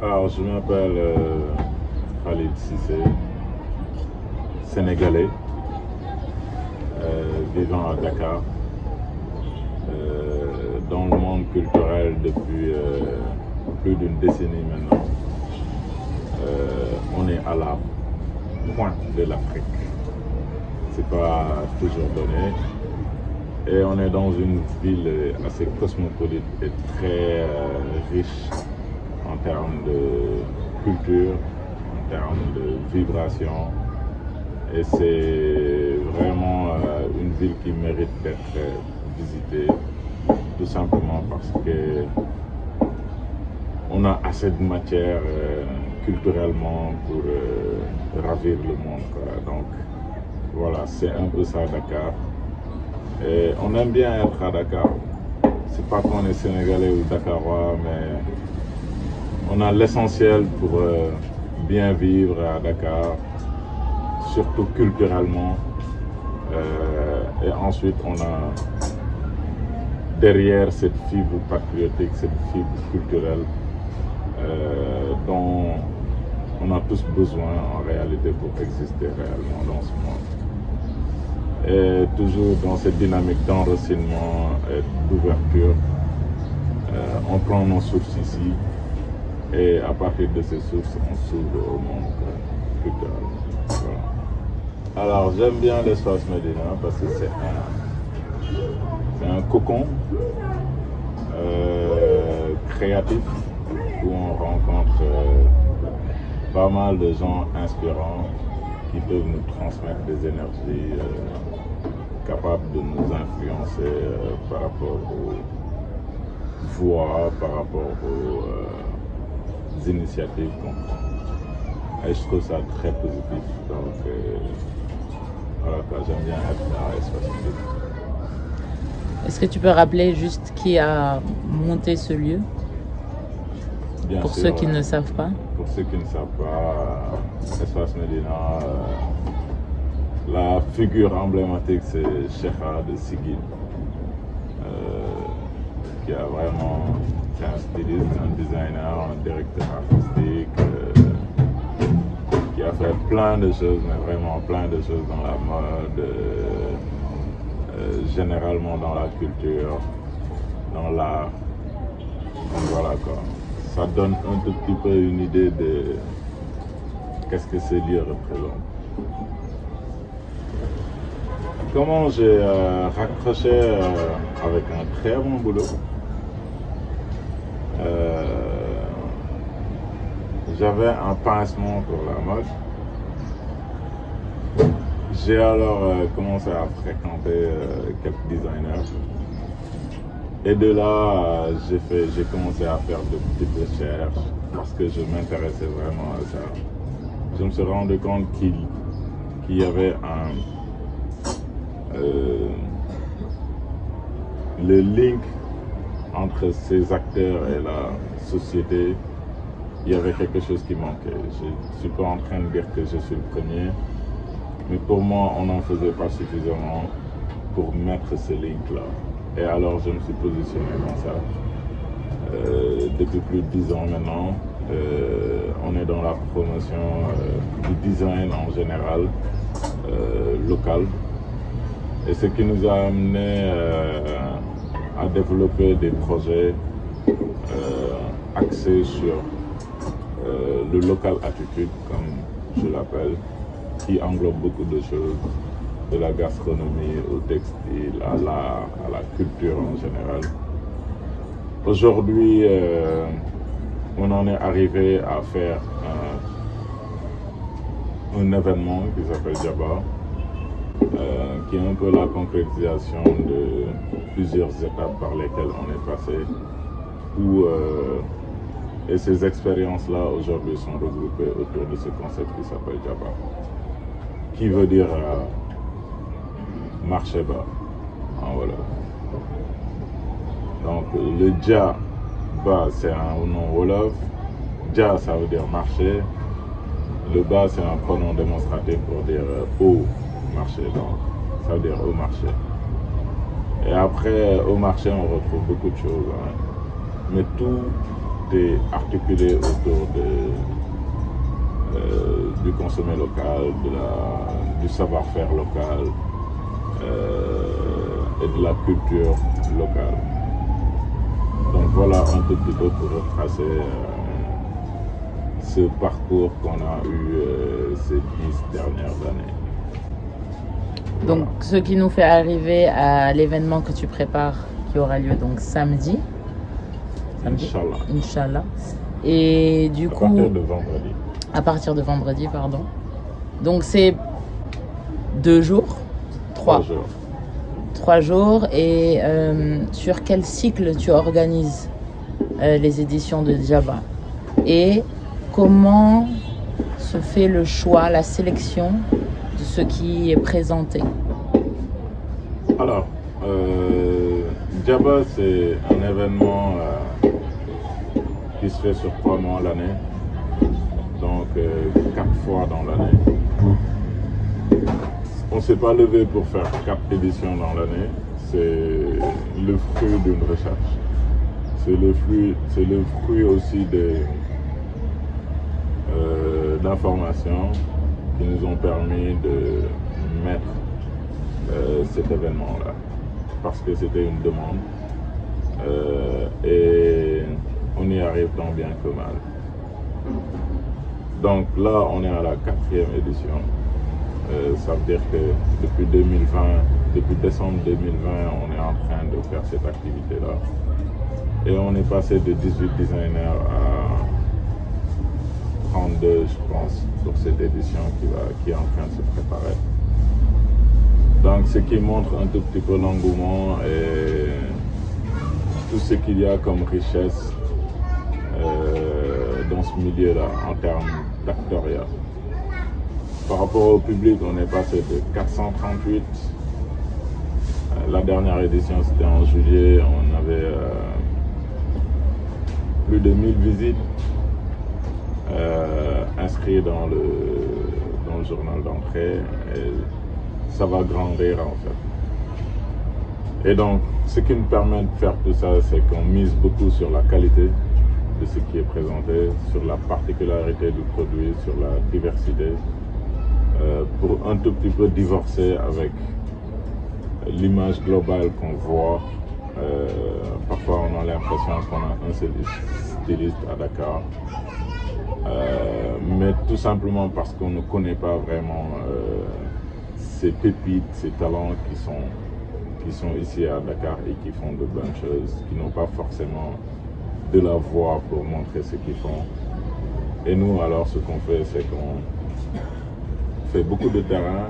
Alors, je m'appelle Khalid Cissé, sénégalais, vivant à Dakar, dans le monde culturel depuis plus d'une décennie maintenant. On est à la pointe de l'Afrique. C'est pas toujours donné. Et on est dans une ville assez cosmopolite et très riche en termes de culture, en termes de vibration. Et c'est vraiment une ville qui mérite d'être visitée, tout simplement parce que on a assez de matière culturellement pour ravir le monde, quoi. Donc voilà, c'est un peu ça Dakar. Et on aime bien être à Dakar. C'est pas qu'on est sénégalais ou dakarois, mais on a l'essentiel pour bien vivre à Dakar, surtout culturellement. Et ensuite, on a derrière cette fibre patriotique, cette fibre culturelle dont on a tous besoin en réalité pour exister réellement dans ce monde. Et toujours dans cette dynamique d'enracinement et d'ouverture, on prend nos sources ici et à partir de ces sources, on s'ouvre au monde culturel. Voilà. Alors j'aime bien l'espace Médina parce que c'est un cocon créatif où on rencontre pas mal de gens inspirants qui peuvent nous transmettre des énergies capables de nous influencer par rapport aux voix, par rapport aux initiatives qu'on prend. Et je trouve ça très positif. Donc voilà, j'aime bien être dans l'espace public. Est-ce que tu peux rappeler juste qui a monté ce lieu? Bien pour sûr, ceux qui ne savent pas? Pour ceux qui ne savent pas, Espace Médina, la figure emblématique c'est Cheikha de Sigil, qui a vraiment, c'est un styliste, un designer, un directeur artistique, qui a fait plein de choses, mais vraiment plein de choses dans la mode, généralement dans la culture, dans l'art. Donc voilà quoi. Ça donne un tout petit peu une idée de qu'est-ce que ce lieu représente. Comment j'ai raccroché avec un très bon boulot. J'avais un pincement pour la mode. J'ai alors commencé à fréquenter quelques designers. Et de là, j'ai commencé à faire de petites recherches parce que je m'intéressais vraiment à ça. Je me suis rendu compte qu'il y avait le link entre ces acteurs et la société. Il y avait quelque chose qui manquait. Je ne suis pas en train de dire que je suis le premier, mais pour moi, on n'en faisait pas suffisamment pour mettre ce link-là. Et alors je me suis positionné dans ça. Depuis plus de 10 ans maintenant, on est dans la promotion du design en général, local. Et ce qui nous a amené à développer des projets axés sur le local attitude, comme je l'appelle, qui englobe beaucoup de choses, de la gastronomie au textile, à l'art, à la culture en général. Aujourd'hui, on en est arrivé à faire un événement qui s'appelle Djaba, qui est un peu la concrétisation de plusieurs étapes par lesquelles on est passé, et ces expériences-là aujourd'hui sont regroupées autour de ce concept qui s'appelle Djaba, qui veut dire marché bas en wolof. Donc le Dja bas c'est un nom wolof, Dja ça veut dire marché, le bas c'est un pronom démonstratif pour dire au marché, donc ça veut dire au marché. Et après au marché on retrouve beaucoup de choses, hein. Mais tout été articulée autour du consommé local, du savoir-faire local et de la culture locale. Donc voilà un tout petit peu pour retracer ce parcours qu'on a eu ces 10 dernières années. Donc, ce qui nous fait arriver à l'événement que tu prépares, qui aura lieu donc samedi. Inch'Allah. Inch'Allah. Et du coup... À partir de vendredi. À partir de vendredi, pardon. Donc, c'est 2 jours 3 jours. 3 jours. Et sur quel cycle tu organises les éditions de Djaba? Et comment se fait le choix, la sélection de ce qui est présenté? Alors, Djaba, c'est un événement qui se fait sur 3 mois l'année, donc 4 fois dans l'année. On ne s'est pas levé pour faire 4 éditions dans l'année, c'est le fruit d'une recherche. C'est le fruit aussi d'informations qui nous ont permis de mettre cet événement-là, parce que c'était une demande et on y arrive tant bien que mal. Donc là, on est à la 4e édition. Ça veut dire que depuis décembre 2020, on est en train de faire cette activité-là. Et on est passé de 18 designers à 32, je pense, pour cette édition qui est en train de se préparer. Donc, ce qui montre un tout petit peu l'engouement et tout ce qu'il y a comme richesse dans ce milieu-là en termes d'actoriat. Par rapport au public, on est passé de 438. La dernière édition, c'était en juillet. On avait plus de 1000 visites inscrites dans le journal d'entrée. Et ça va grandir en fait. Et donc, ce qui nous permet de faire tout ça, c'est qu'on mise beaucoup sur la qualité de ce qui est présenté, sur la particularité du produit, sur la diversité, pour un tout petit peu divorcer avec l'image globale qu'on voit. Parfois, on a l'impression qu'on a un seul styliste à Dakar, mais tout simplement parce qu'on ne connaît pas vraiment ces pépites, ces talents qui sont ici à Dakar et qui font de bonnes choses, qui n'ont pas forcément de la voix pour montrer ce qu'ils font. Et nous, alors, ce qu'on fait, c'est qu'on fait beaucoup de terrain.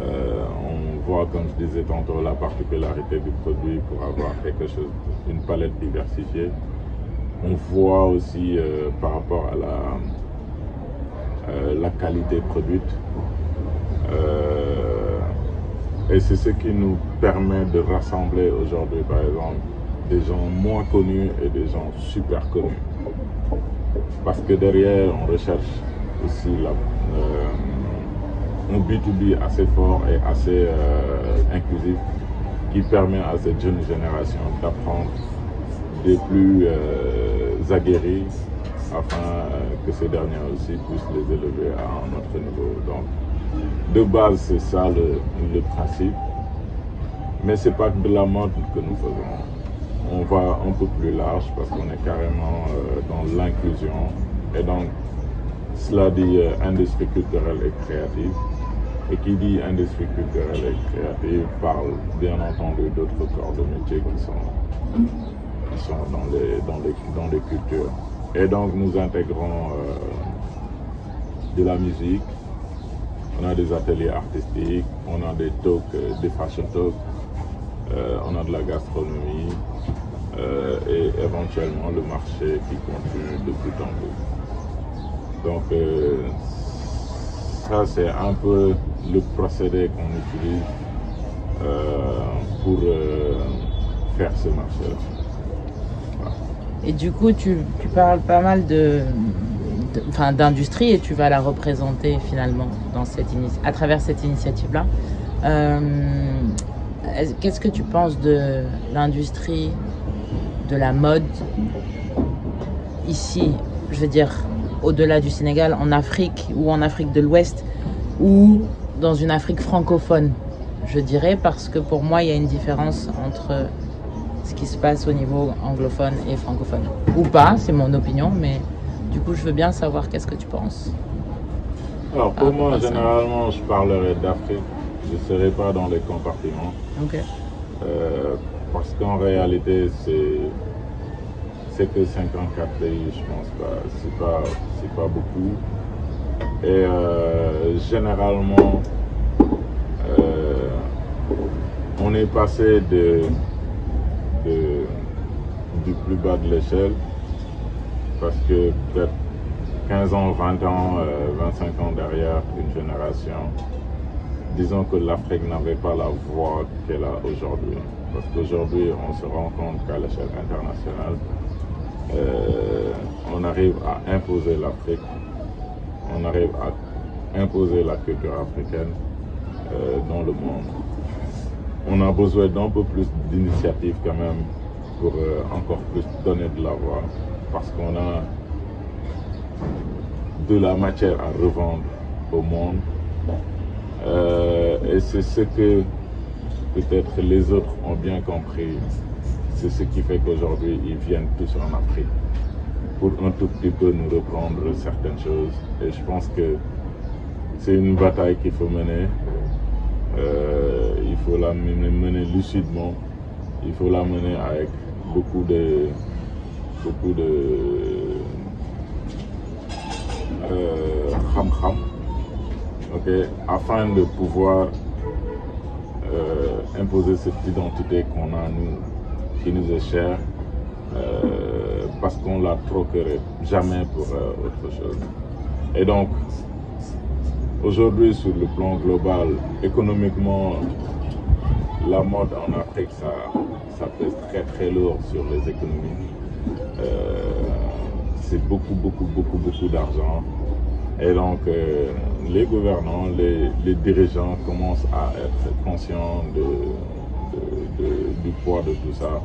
On voit, comme je disais tantôt, la particularité du produit pour avoir quelque chose, une palette diversifiée. On voit aussi par rapport à la qualité produite. Et c'est ce qui nous permet de rassembler aujourd'hui, par exemple, des gens moins connus et des gens super connus. Parce que derrière, on recherche aussi un B2B assez fort et assez inclusif qui permet à cette jeune génération d'apprendre des plus aguerris afin que ces derniers aussi puissent les élever à un autre niveau. Donc, de base, c'est ça le principe. Mais ce n'est pas que de la mode que nous faisons. On va un peu plus large parce qu'on est carrément dans l'inclusion. Et donc, cela dit industrie culturelle et créative. Et qui dit industrie culturelle et créative parle bien entendu d'autres corps de métier qui sont dans les cultures. Et donc, nous intégrons de la musique. On a des ateliers artistiques, on a des talks, des fashion talks, on a de la gastronomie et éventuellement le marché qui continue de bout en bout. Donc ça c'est un peu le procédé qu'on utilise pour faire ce marché-là. Voilà. Et du coup, tu parles pas mal d'industrie et tu vas la représenter finalement à travers cette initiative-là. Qu'est-ce que tu penses de l'industrie de la mode ici, je veux dire, au-delà du Sénégal, en Afrique ou en Afrique de l'Ouest, ou dans une Afrique francophone, je dirais, parce que pour moi, il y a une différence entre ce qui se passe au niveau anglophone et francophone. Ou pas, c'est mon opinion, mais du coup, je veux bien savoir qu'est-ce que tu penses. Alors pour moi, généralement, je parlerai d'Afrique. Je ne serai pas dans les compartiments. Ok. Parce qu'en réalité, c'est que 54 pays, je pense pas. C'est pas beaucoup. Et généralement, on est passé du plus bas de l'échelle, parce que peut-être 15 ans, 20 ans, 25 ans derrière une génération, disons que l'Afrique n'avait pas la voix qu'elle a aujourd'hui. Parce qu'aujourd'hui, on se rend compte qu'à l'échelle internationale, on arrive à imposer l'Afrique, on arrive à imposer la culture africaine dans le monde. On a besoin d'un peu plus d'initiatives quand même pour encore plus donner de la voix, parce qu'on a de la matière à revendre au monde. Et c'est ce que peut-être les autres ont bien compris. C'est ce qui fait qu'aujourd'hui ils viennent tous en Afrique pour un tout petit peu nous reprendre certaines choses. Et je pense que c'est une bataille qu'il faut mener. Il faut la mener lucidement. Il faut la mener avec beaucoup de ham-ham, okay, afin de pouvoir imposer cette identité qu'on a nous, qui nous est chère, parce qu'on l'a troquerait jamais pour autre chose. Et donc, aujourd'hui, sur le plan global, économiquement, la mode en Afrique, ça pèse très très lourd sur les économies. C'est beaucoup d'argent. Et donc, les gouvernants, les dirigeants commencent à être conscients du poids de tout ça.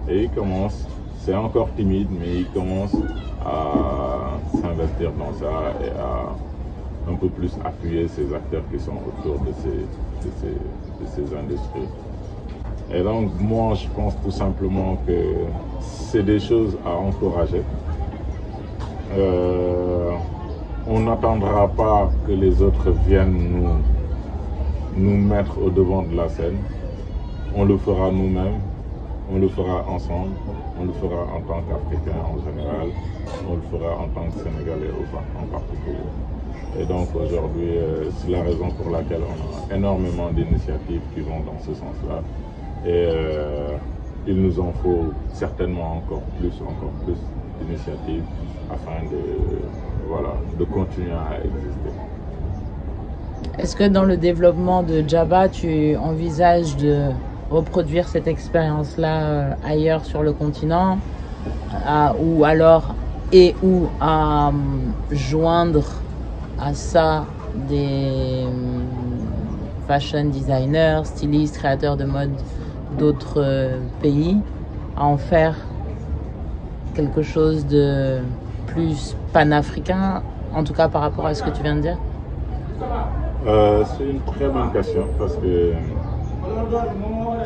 Et ils commencent, c'est encore timide, mais ils commencent à s'investir dans ça et à un peu plus appuyer ces acteurs qui sont autour de ces industries. Et donc, moi, je pense tout simplement que c'est des choses à encourager. On n'attendra pas que les autres viennent nous mettre au devant de la scène. On le fera nous-mêmes, on le fera ensemble, on le fera en tant qu'Africains en général, on le fera en tant que Sénégalais en particulier. Et donc aujourd'hui, c'est la raison pour laquelle on a énormément d'initiatives qui vont dans ce sens-là. Et il nous en faut certainement encore plus d'initiatives afin de continuer à exister. Est-ce que dans le développement de Djaba, tu envisages de reproduire cette expérience-là ailleurs sur le continent, ou alors à joindre à ça des fashion designers, stylistes, créateurs de mode d'autres pays, à en faire quelque chose de plus panafricain, en tout cas par rapport à ce que tu viens de dire? C'est une très bonne question, parce que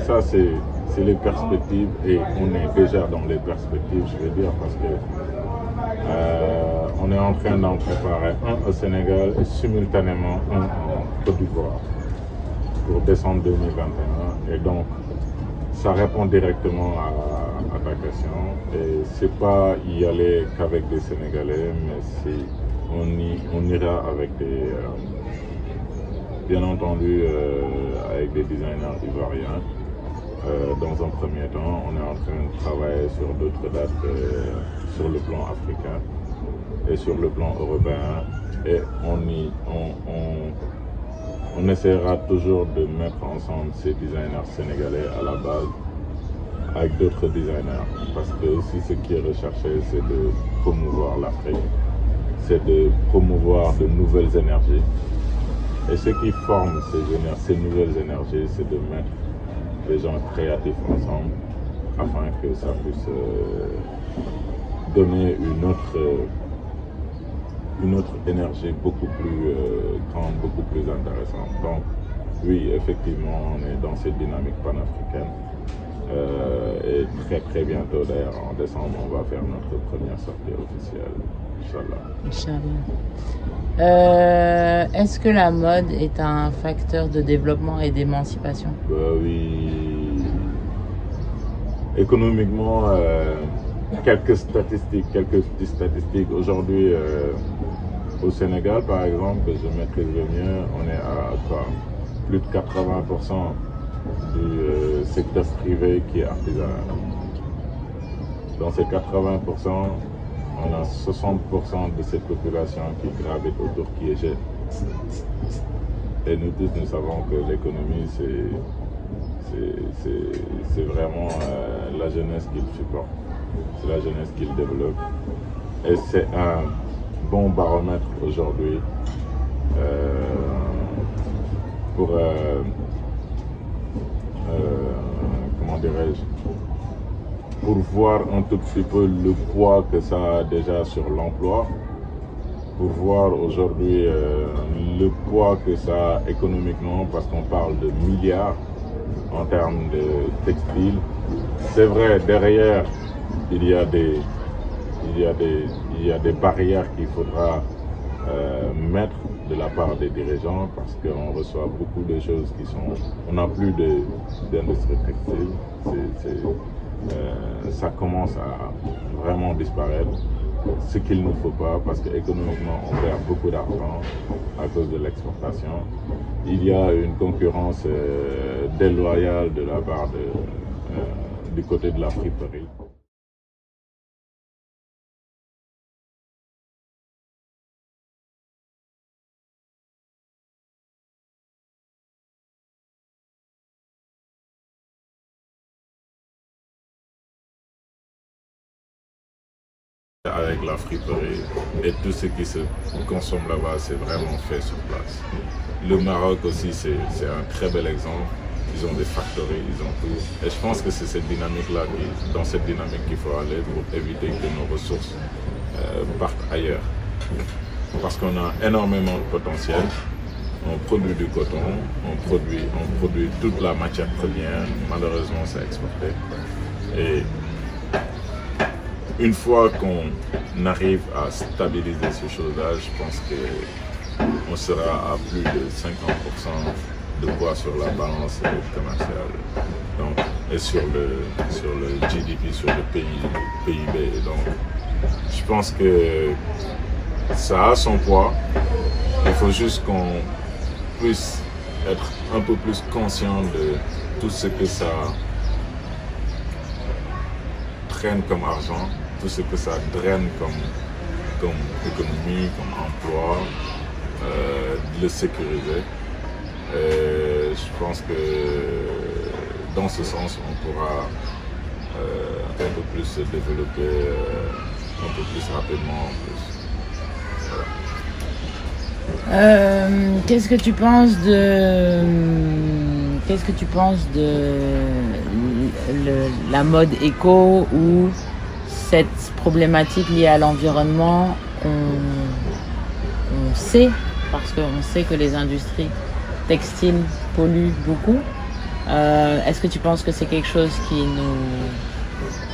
ça c'est les perspectives, et on est déjà dans les perspectives, je veux dire, parce que on est en train d'en préparer un au Sénégal et simultanément un en Côte d'Ivoire pour décembre 2021. Et donc ça répond directement à ta question, et c'est pas y aller qu'avec des Sénégalais, mais on ira avec bien entendu avec des designers ivoiriens. Dans un premier temps, on est en train de travailler sur d'autres dates sur le plan africain et sur le plan européen, et on essaiera toujours de mettre ensemble ces designers sénégalais à la base avec d'autres designers, parce que aussi ce qui est recherché, c'est de promouvoir l'Afrique, c'est de promouvoir de nouvelles énergies. Et ce qui forme ces nouvelles énergies, c'est de mettre des gens créatifs ensemble afin que ça puisse donner une autre énergie beaucoup plus grande, beaucoup plus intéressante. Donc oui, effectivement, on est dans cette dynamique panafricaine. Et très bientôt, d'ailleurs, en décembre, on va faire notre première sortie officielle, Inch'Allah. Inch'Allah. Est-ce que la mode est un facteur de développement et d'émancipation? Oui. Économiquement, quelques petites statistiques. Aujourd'hui, au Sénégal, par exemple, que je maîtrise le mieux, on est à quoi? Plus de 80% du secteur privé qui est artisanal. Dans ces 80%, on a 60% de cette population qui gravite autour, qui est jeune. Et nous tous, nous savons que l'économie, c'est vraiment la jeunesse qui le supporte. C'est la jeunesse qui le développe. Et c'est un bon baromètre aujourd'hui pour, comment dirais-je, pour voir un tout petit peu le poids que ça a déjà sur l'emploi, pour voir aujourd'hui le poids que ça a économiquement, parce qu'on parle de milliards en termes de textile. C'est vrai, derrière, il y a des barrières qu'il faudra mettre de la part des dirigeants, parce qu'on reçoit beaucoup de choses qui sont... On n'a plus d'industrie textile. Ça commence à vraiment disparaître, ce qu'il ne faut pas, parce qu'économiquement on perd beaucoup d'argent à cause de l'exportation. Il y a une concurrence déloyale de la part du côté de la friperie. Avec la friperie et tout ce qui se consomme là-bas, c'est vraiment fait sur place. Le Maroc aussi, c'est un très bel exemple. Ils ont des factories, ils ont tout. Et je pense que c'est cette dynamique-là, dans cette dynamique qu'il faut aller pour éviter que nos ressources partent ailleurs. Parce qu'on a énormément de potentiel. On produit du coton, on produit toute la matière première. Malheureusement, c'est exporté. Et une fois qu'on arrive à stabiliser ces choses-là, je pense qu'on sera à plus de 50% de poids sur la balance commerciale. Donc, et sur le GDP, sur le PIB. Donc, je pense que ça a son poids. Il faut juste qu'on puisse être un peu plus conscient de tout ce que ça traîne comme argent, tout ce que ça draine comme économie, comme emploi, de le sécuriser. Et je pense que dans ce sens, on pourra un peu plus se développer, un peu plus rapidement en plus. Voilà. Qu'est-ce que tu penses de la mode éco ou cette problématique liée à l'environnement on sait, parce qu'on sait que les industries textiles polluent beaucoup. Est-ce que tu penses que c'est quelque chose qui nous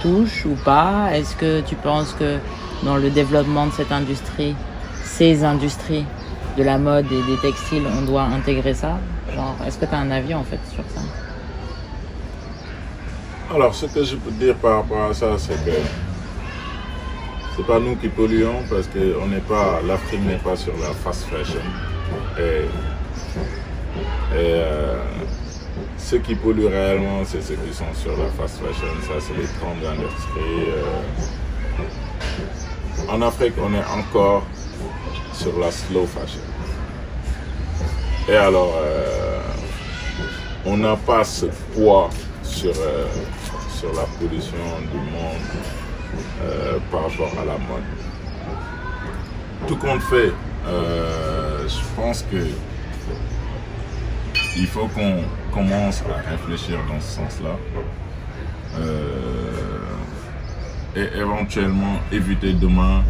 touche ou pas? Est-ce que tu penses que dans le développement de cette industrie, ces industries de la mode et des textiles, on doit intégrer ça? Genre, est-ce que tu as un avis en fait sur ça? Alors, ce que je peux dire par rapport à ça, c'est que c'est pas nous qui polluons, parce que l'Afrique n'est pas sur la fast fashion. Et ceux qui polluent réellement, c'est ceux qui sont sur la fast fashion. Ça, c'est les grandes industries. En Afrique, on est encore sur la slow fashion. Et alors, on n'a pas ce poids sur la pollution du monde par rapport à la mode. Tout compte fait, je pense que il faut qu'on commence à réfléchir dans ce sens-là. et éventuellement éviter demain,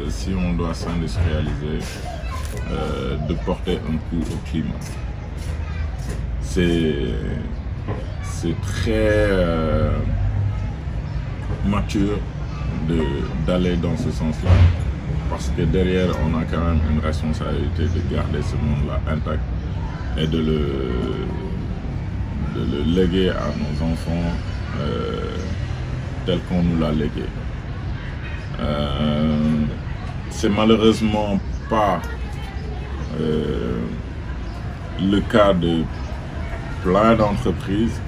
si on doit s'industrialiser, de porter un coup au climat. C'est très mature d'aller dans ce sens-là, parce que derrière, on a quand même une responsabilité de garder ce monde-là intact et de le léguer à nos enfants tel qu'on nous l'a légué. C'est malheureusement pas le cas de plein d'entreprises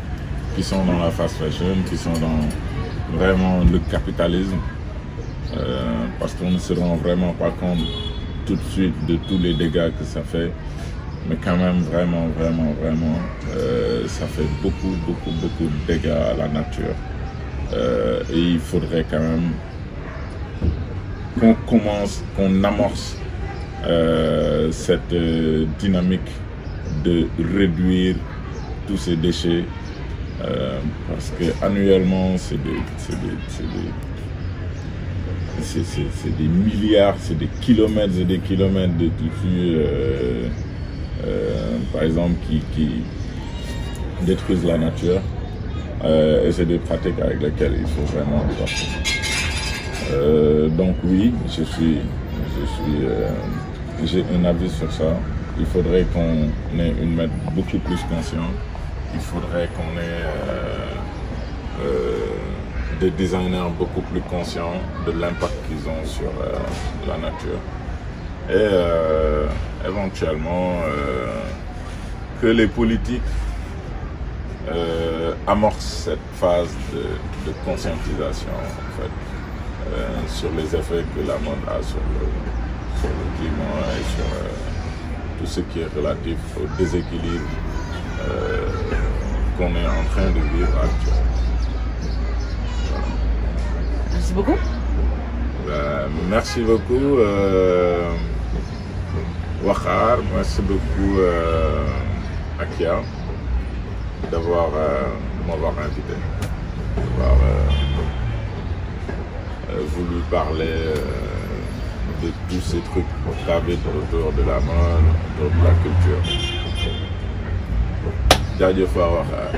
qui sont dans la fast fashion, qui sont dans vraiment le capitalisme, parce qu'on ne se rend vraiment pas compte tout de suite de tous les dégâts que ça fait, mais quand même vraiment, ça fait beaucoup de dégâts à la nature. Et il faudrait quand même qu'on amorce cette dynamique de réduire tous ces déchets, parce que annuellement c'est des milliards, c'est des kilomètres et des kilomètres de tissus, par exemple, qui détruisent la nature, et c'est des pratiques avec lesquelles il faut vraiment débattre. Donc oui, j'ai un avis sur ça. Il faudrait qu'on ait une maître beaucoup plus consciente. Il faudrait qu'on ait des designers beaucoup plus conscients de l'impact qu'ils ont sur la nature. Et éventuellement que les politiques amorcent cette phase de conscientisation, en fait, sur les effets que la mode a sur le climat et sur tout ce qui est relatif au déséquilibre qu'on est en train de vivre actuellement. Voilà. Merci beaucoup. Merci beaucoup, Wakhar. Merci beaucoup, Akia, de m'avoir invité, d'avoir voulu parler de tous ces trucs gravités autour de la mode, autour de la culture. Jaajëf Wakhar.